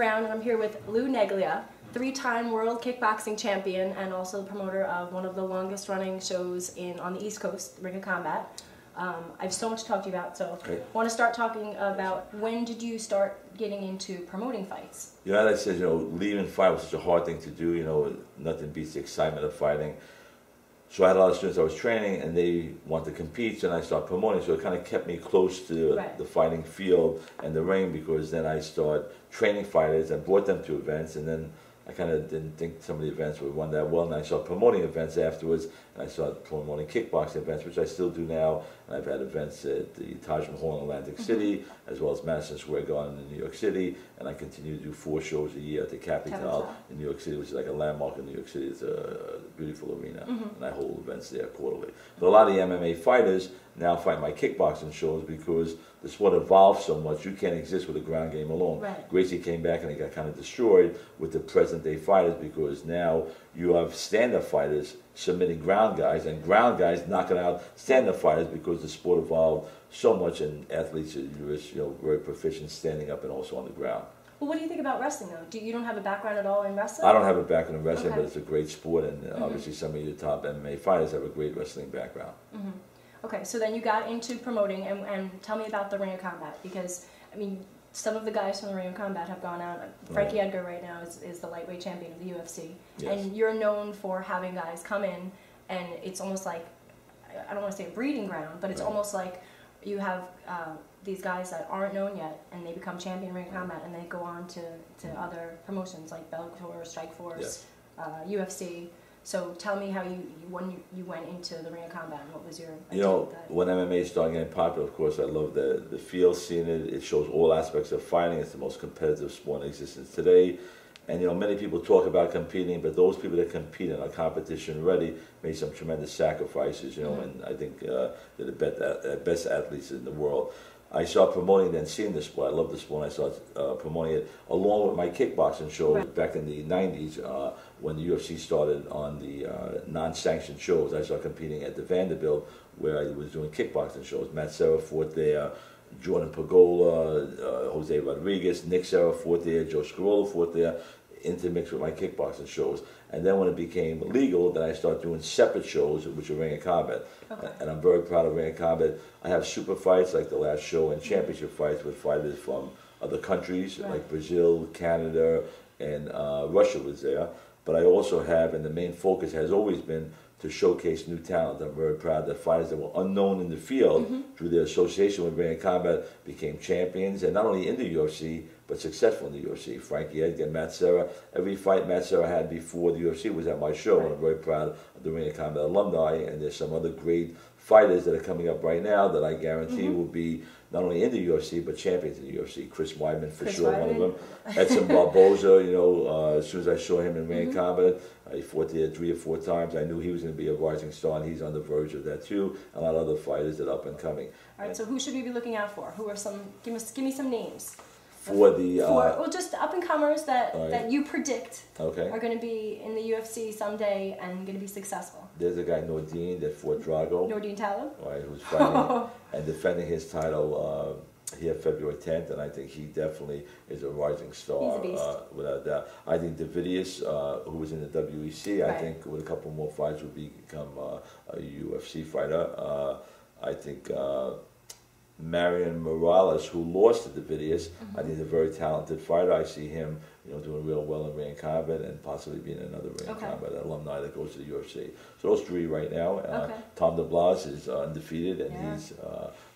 round, and I'm here with Lou Neglia, three-time world kickboxing champion and also the promoter of one of the longest running shows on the East Coast, Ring of Combat. I have so much to talk to you about, so I want to start talking about when did you start getting into promoting fights? You know, as I said, leaving fight was such a hard thing to do. Nothing beats the excitement of fighting. So I had a lot of students I was training, and they wanted to compete, and I started promoting. So it kind of kept me close to the fighting field and the ring, because then I started training fighters and brought them to events, and then I kind of didn't think some of the events would run that well, and I started promoting events afterwards, and I started promoting kickboxing events, which I still do now, and I've had events at the Taj Mahal in Atlantic City, as well as Madison Square Garden in New York City, and I continue to do 4 shows a year at the Capitol in New York City, which is like a landmark in New York City. It's a beautiful arena, and I hold events there quarterly. But a lot of the MMA fighters now fight my kickboxing shows because the sport evolved so much. You can't exist with a ground game alone. Gracie came back and he got kind of destroyed with the present day fighters, because now you have stand-up fighters submitting ground guys, and ground guys knocking out stand-up fighters, because the sport evolved so much, and athletes are very proficient standing up and also on the ground. Well, what do you think about wrestling, though? You don't have a background at all in wrestling? I don't have a background in wrestling, but it's a great sport, and obviously some of your top MMA fighters have a great wrestling background. Okay, so then you got into promoting, and tell me about the Ring of Combat, because, I mean, some of the guys from the Ring of Combat have gone out. Frankie Edgar right now is the lightweight champion of the UFC, and you're known for having guys come in, and it's almost like, I don't want to say a breeding ground, but it's almost like you have these guys that aren't known yet, and they become champion Ring of Combat, and they go on to other promotions like Bellator, Strikeforce, UFC. So tell me how when you went into the Ring of Combat, and what was your idea with that? When MMA started getting popular, of course, I love the field, seeing it. It shows all aspects of fighting. It's the most competitive sport in existence today. And many people talk about competing, but those people that compete and are competition ready made some tremendous sacrifices. And I think they're the best athletes in the world. I started promoting then, seeing the sport. I love the sport, and I started promoting it along with my kickboxing shows back in the 90s when the UFC started on the non-sanctioned shows. I started competing at the Vanderbilt, where I was doing kickboxing shows. Matt Serra fought there, Jordan Pagola, Jose Rodriguez, Nick Serra fought there, Joe Scarola fought there, intermixed with my kickboxing shows. And then when it became legal, then I started doing separate shows, which are Ring of Combat. And I'm very proud of Ring of Combat. I have super fights like the last show, and championship fights with fighters from other countries like Brazil, Canada, and Russia was there. But I also have, and the main focus has always been to showcase new talent. I'm very proud that fighters that were unknown in the field through their association with Ring of Combat became champions, and not only in the UFC, but successful in the UFC. Frankie Edgar, Matt Serra. Every fight Matt Serra had before the UFC was at my show, and I'm very proud of the Ring of Combat alumni, and there's some other great fighters that are coming up right now that I guarantee will be not only in the UFC, but champions in the UFC. Chris Weidman, for sure, one of them. Edson Barboza, as soon as I saw him in Ring of Combat, he fought there 3 or 4 times. I knew he was going to be a rising star, and he's on the verge of that too. A lot of other fighters that are up and coming. All right, so who should we be looking out for? Who are some? Give me some names. Well, just the up-and-comers that you predict are going to be in the UFC someday and going to be successful. There's a guy, Nordine, that fought Drago. Nordine Tallow? Right, who's fighting and defending his title here February 10th, and I think he definitely is a rising star. He's a beast. Without doubt. I think Davidius, who was in the WEC, I think with a couple more fights would become a UFC fighter. I think Marion Morales, who lost to Davidius, I think he's a very talented fighter. I see him, doing real well in Ring of Combat and possibly being another Ring of Combat alumni that goes to the UFC. So those 3 right now. Tom DeBlas is undefeated, and he's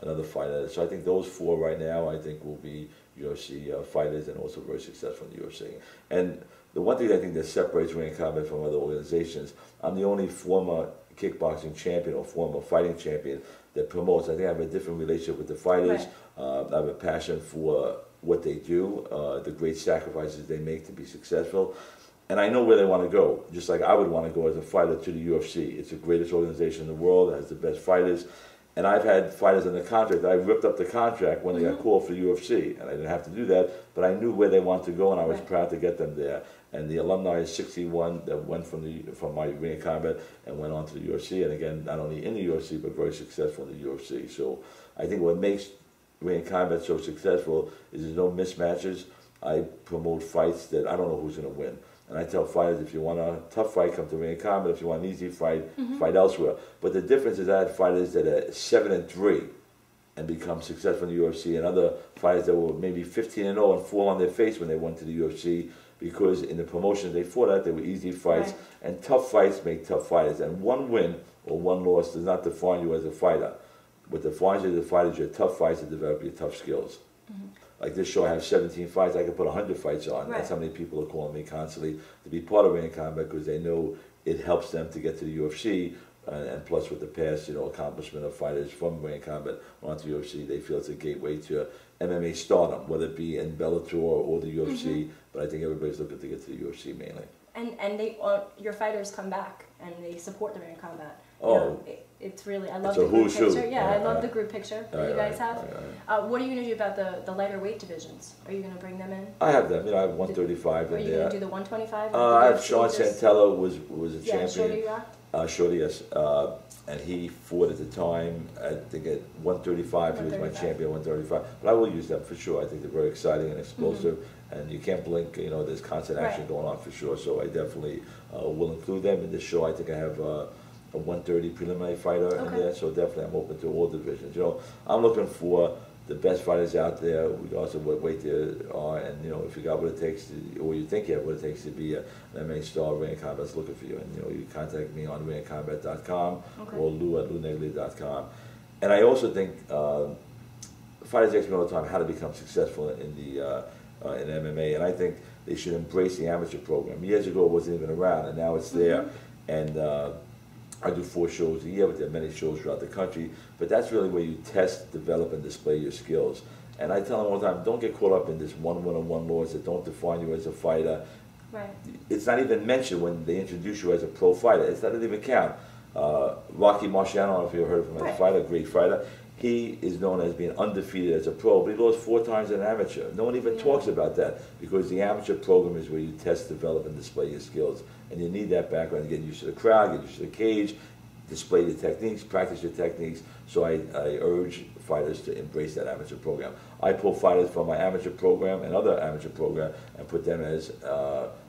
another fighter. So I think those 4 right now, I think will be UFC fighters, and also very successful in the UFC. And the one thing I think that separates Ring of Combat from other organizations, I'm the only former kickboxing champion or former fighting champion that promotes. I think I have a different relationship with the fighters. I have a passion for what they do, the great sacrifices they make to be successful. And I know where they want to go, just like I would want to go as a fighter to the UFC. It's the greatest organization in the world, it has the best fighters. And I've had fighters in the contract. I ripped up the contract when they got called for the UFC, and I didn't have to do that, but I knew where they wanted to go, and I was proud to get them there. And the alumni is 61 that went from my Ring of Combat and went on to the UFC, and again, not only in the UFC, but very successful in the UFC. So I think what makes Ring of Combat so successful is there's no mismatches. I promote fights that I don't know who's going to win. And I tell fighters, if you want a tough fight, come to Ring of Combat. If you want an easy fight, fight elsewhere. But the difference is I had fighters that are 7-3 and become successful in the UFC, and other fighters that were maybe 15-0 and fall on their face when they went to the UFC, because in the promotions they fought at, they were easy fights, and tough fights make tough fighters. And one win or one loss does not define you as a fighter. What defines you as a fighter is your tough fights and develop your tough skills. Like this show, I have 17 fights. I can put 100 fights on. That's how many people are calling me constantly to be part of Ring of Combat, because they know it helps them to get to the UFC. And plus, with the past, accomplishment of fighters from Ring of Combat onto UFC, they feel it's a gateway to MMA stardom, whether it be in Bellator or the UFC. But I think everybody's looking to get to the UFC mainly. And they your fighters come back and they support the Ring of Combat. Oh, it's really, I love the group picture. Yeah, I love the group picture that you guys have. What are you going to do about the lighter weight divisions? Are you going to bring them in? I have them. I have 135 in there. Are you going to do the 125? I have Sean Santella was a champion. Shorty Rock? Shorty, yes. And he fought at the time, I think at 135, he was my champion at 135. But I will use them for sure. I think they're very exciting and explosive, and you can't blink, there's constant action going on for sure. So I definitely will include them in this show. I think I have a 130 preliminary fighter in there, so definitely I'm open to all divisions. I'm looking for the best fighters out there, regardless of what weight they are, and if you got what it takes to, or you think you have what it takes to be an MMA star, Ring of Combat's looking for you. And you contact me on ringofcombat.com or Lou at louneglia.com. And I also think fighters ask me all the time how to become successful in MMA, and I think they should embrace the amateur program. Years ago, it wasn't even around, and now it's there. And I do 4 shows a year, but there are many shows throughout the country. But that's really where you test, develop, and display your skills. And I tell them all the time, don't get caught up in this one win and one loss that don't define you as a fighter. Right. It's not even mentioned when they introduce you as a pro fighter. It doesn't even count. Rocky Marciano, I don't know if you've heard of him as a fighter, great fighter. He is known as being undefeated as a pro, but he lost 4 times as an amateur. No one even talks about that, because the amateur program is where you test, develop, and display your skills. And you need that background to get used to the crowd, get used to the cage, display your techniques, practice your techniques. So I urge fighters to embrace that amateur program. I pull fighters from my amateur program and other amateur program and put them as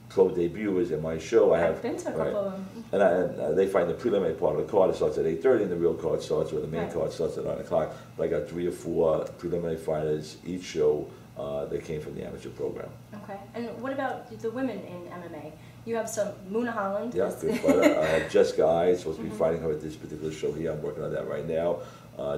pro debuters in my show. I've been to a couple of them. And they find the preliminary part of the card. It starts at 8:30, and the real card starts, or the main card starts at 9 o'clock. But I got 3 or 4 preliminary fighters each show that came from the amateur program. Okay. And what about the women in MMA? You have some Muna Holland. Yeah, good fighter. Jessica I is supposed to be fighting her at this particular show here. I'm working on that right now.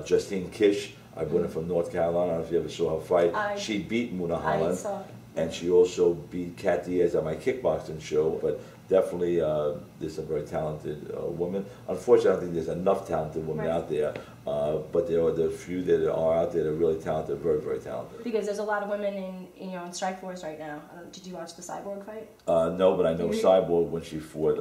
Justine Kish, I brought her from North Carolina. I don't know if you ever saw her fight. She beat Muna Holland. I saw it. And she also beat Kat Diaz on my kickboxing show. But definitely, there's some very talented women. Unfortunately, I don't think there's enough talented women out there. But there are the few that are out there that are really talented, very, very talented. Because there's a lot of women in Strikeforce right now. Did you watch the Cyborg fight? No, but I know Cyborg when she fought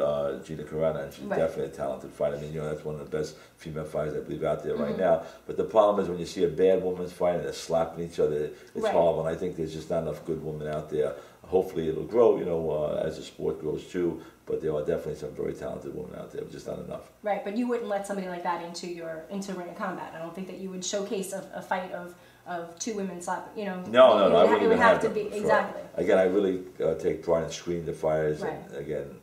Gina Carano, and she's definitely a talented fighter. I mean, that's one of the best female fighters I believe out there right now. But the problem is when you see a bad woman's fighting, they're slapping each other. It's horrible, and I think there's just not enough good women out there. Hopefully it'll grow, as the sport grows too. But there are definitely some very talented women out there, but just not enough. Right, but you wouldn't let somebody like that into Ring of Combat. I don't think that you would showcase a fight of 2 women slapping. No, I wouldn't even have to be exactly. Again, I really take pride in screening the fighters. Right. And again,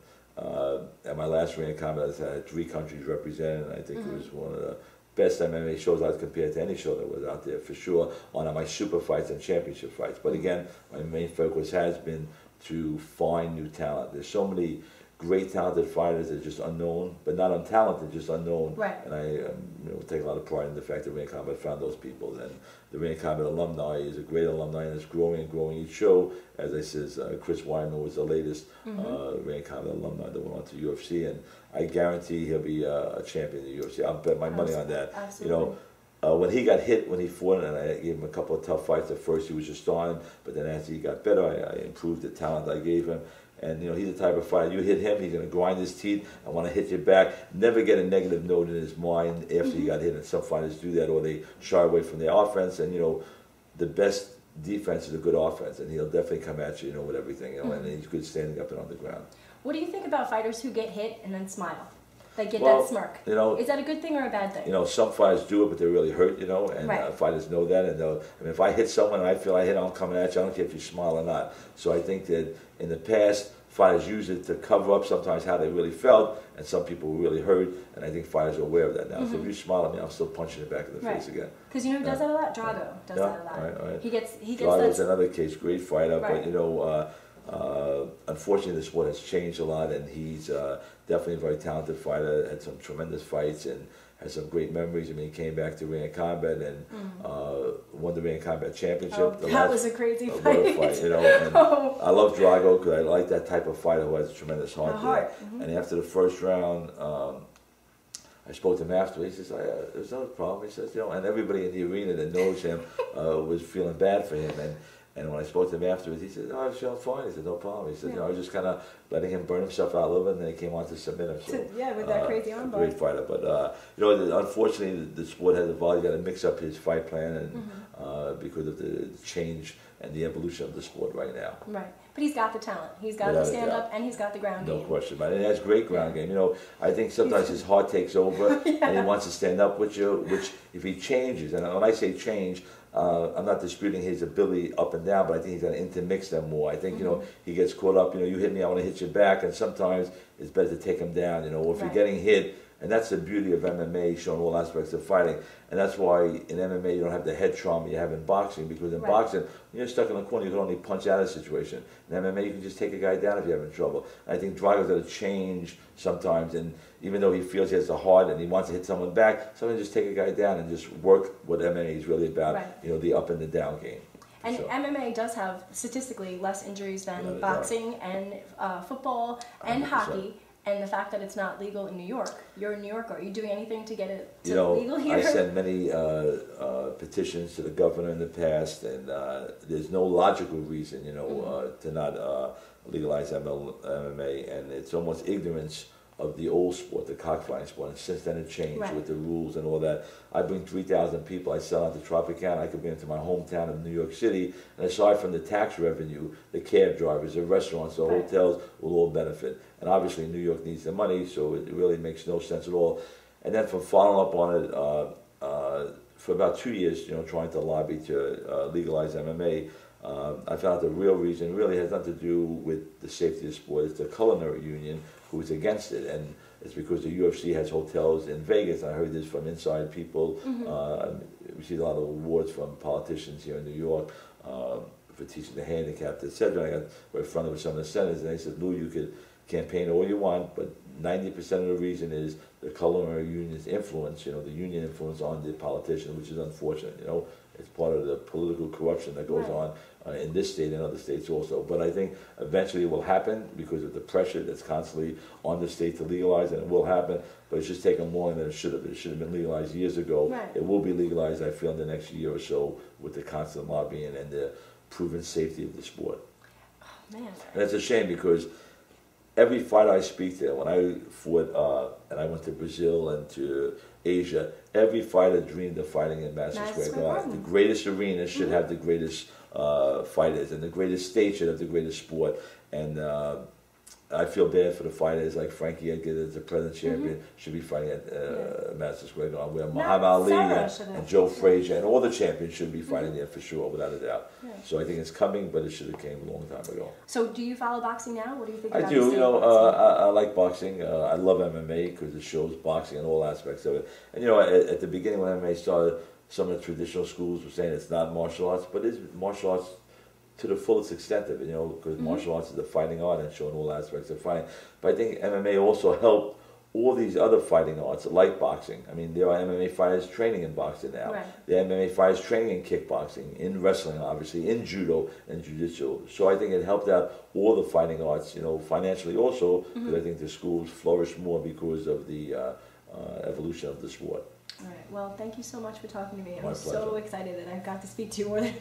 at my last Ring of Combat, I had 3 countries represented, and I think it was one of the best MMA shows I've compared to any show that was out there, for sure, on my super fights and championship fights. But again, my main focus has been to find new talent. There's so many great talented fighters that are just unknown, but not untalented, just unknown. Right. And I take a lot of pride in the fact that Ring of Combat found those people. And the Ring of Combat alumni is a great alumni, and it's growing and growing each show. As I said, Chris Weidman was the latest Ring of Combat alumni that went on to UFC, and I guarantee he'll be a champion in the UFC. I'll bet my money on that. Absolutely. When he got hit, when he fought, and I gave him a couple of tough fights. At first, he was just starting, but then as he got better, I improved the talent I gave him. And he's the type of fighter, you hit him, he's going to grind his teeth and want to hit you back. Never get a negative note in his mind after he got hit. And some fighters do that, or they shy away from their offense. And the best defense is a good offense, and he'll definitely come at you, with everything. And he's good standing up and on the ground. What do you think about fighters who get hit and then smile? They get that smirk. You know, is that a good thing or a bad thing? You know, some fighters do it, but they're really hurt. You know, and fighters know that. And I mean, if I hit someone and I feel I hit, I'm coming at you. I don't care if you smile or not. So I think that in the past, fighters use it to cover up sometimes how they really felt, and some people were really hurt. And I think fighters are aware of that now. So if you smile at me, I'm still punching you back in the face again. Because you know who does that a lot? Drago does that a lot. Right. He gets Drago's another case, great fighter, but you know. Unfortunately, the sport has changed a lot, and he's definitely a very talented fighter. Had some tremendous fights and has some great memories. I mean, he came back to Ring of Combat and won the Ring of Combat Championship. Oh, that was a crazy fight. You know, and I love Drago because I like that type of fighter who has a tremendous heart. And after the first round, I spoke to him after. He says, "There's no problem." He says, "You know," and everybody in the arena that knows him was feeling bad for him. And when I spoke to him afterwards, he said, "No, I was feeling fine." He said, "No problem." He said, "You know, I was just kind of letting him burn himself out a little bit, and then he came on to submit him." So, with that crazy armbar. Great fighter, but you know, unfortunately, the sport has evolved. You got to mix up his fight plan, and because of the change and the evolution of the sport right now. Right, but he's got the talent. He's got the stand up, and he's got the ground game. No question about it. And he has great ground game. You know, I think sometimes his heart takes over, and he wants to stand up with you. Which, if he changes, and when I say change, I'm not disputing his ability up and down, but I think he's going to intermix them more. I think, you know, he gets caught up, you know, you hit me, I want to hit you back, and sometimes it's better to take him down, you know, or if you're getting hit, and that's the beauty of MMA, showing all aspects of fighting, and that's why in MMA you don't have the head trauma you have in boxing, because in boxing, when you're stuck in the corner, you can only punch out of a situation. In MMA, you can just take a guy down if you're having trouble. And I think Drago's got to change sometimes, and even though he feels he has the heart and he wants to hit someone back, sometimes just take a guy down and just work what MMA is really about, you know, the up and the down game. And MMA does have statistically less injuries than boxing and football and 100%. Hockey. And the fact that it's not legal in New York. You're in New York. Are you doing anything to get it legal here? I sent many petitions to the governor in the past, and there's no logical reason, you know, to not legalize MMA. And it's almost ignorance of the old sport, the cockfighting sport. And since then it changed with the rules and all that. I bring 3,000 people. I sell out to Tropicana. I could bring them to my hometown of New York City. And aside from the tax revenue, the cab drivers, the restaurants, the hotels will all benefit. And obviously New York needs the money, so it really makes no sense at all. And then from following up on it, for about 2 years, you know, trying to lobby to legalize MMA, I found out the real reason really has nothing to do with the safety of the sport. It's the culinary union who is against it, and it's because the UFC has hotels in Vegas. I heard this from inside people. I received a lot of awards from politicians here in New York for teaching the handicapped, etc. I got right in front of some of the senators, and they said, "Lou, you could campaign all you want, but 90% of the reason is the culinary union's influence, you know, the union influence on the politician, which is unfortunate, you know. It's part of the political corruption that goes on in this state and other states also. But I think eventually it will happen because of the pressure that's constantly on the state to legalize, and it will happen, but it's just taken longer than it should have. It should have been legalized years ago. It will be legalized, I feel, in the next year or so with the constant lobbying and the proven safety of the sport. Oh, man. And it's a shame because every fighter I speak to, when I fought, and I went to Brazil and to Asia, every fighter dreamed of fighting in Madison Square Garden. The greatest arena should have the greatest fighters, and the greatest stage should have the greatest sport. And I feel bad for the fighters like Frankie Edgar, the present champion, should be fighting at Madison Square Garden, where Muhammad Ali and Joe Frazier and all the champions should be fighting there for sure, without a doubt. So I think it's coming, but it should have came a long time ago. So do you follow boxing now? What do you think about I do. You know, I like boxing. I love MMA because it shows boxing and all aspects of it. And you know, at the beginning when MMA started, some of the traditional schools were saying it's not martial arts, but it's martial arts to the fullest extent of it, you know, because martial arts is a fighting art and showing all aspects of fighting. But I think MMA also helped all these other fighting arts, like boxing. I mean, there are MMA fighters training in boxing now. There are MMA fighters training in kickboxing, in wrestling, obviously, in judo and jiu-jitsu. So I think it helped out all the fighting arts, you know, financially also, because I think the schools flourish more because of the evolution of the sport. All right. Well, thank you so much for talking to me. My I'm pleasure. So excited that I got to speak to you more than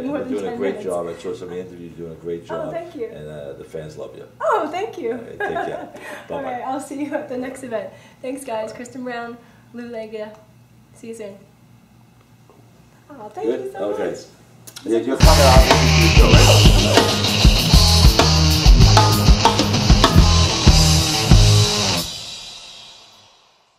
You're doing a great 10 job. I saw some of the interviews. You're doing a great job. Oh, thank you. And the fans love you. Oh, thank you. Okay, take care. Bye-bye. All right. I'll see you at the next event. Thanks, guys. Kristen Brown, Lou Neglia. See you soon. Oh, thank you so much. Yeah, you're coming out.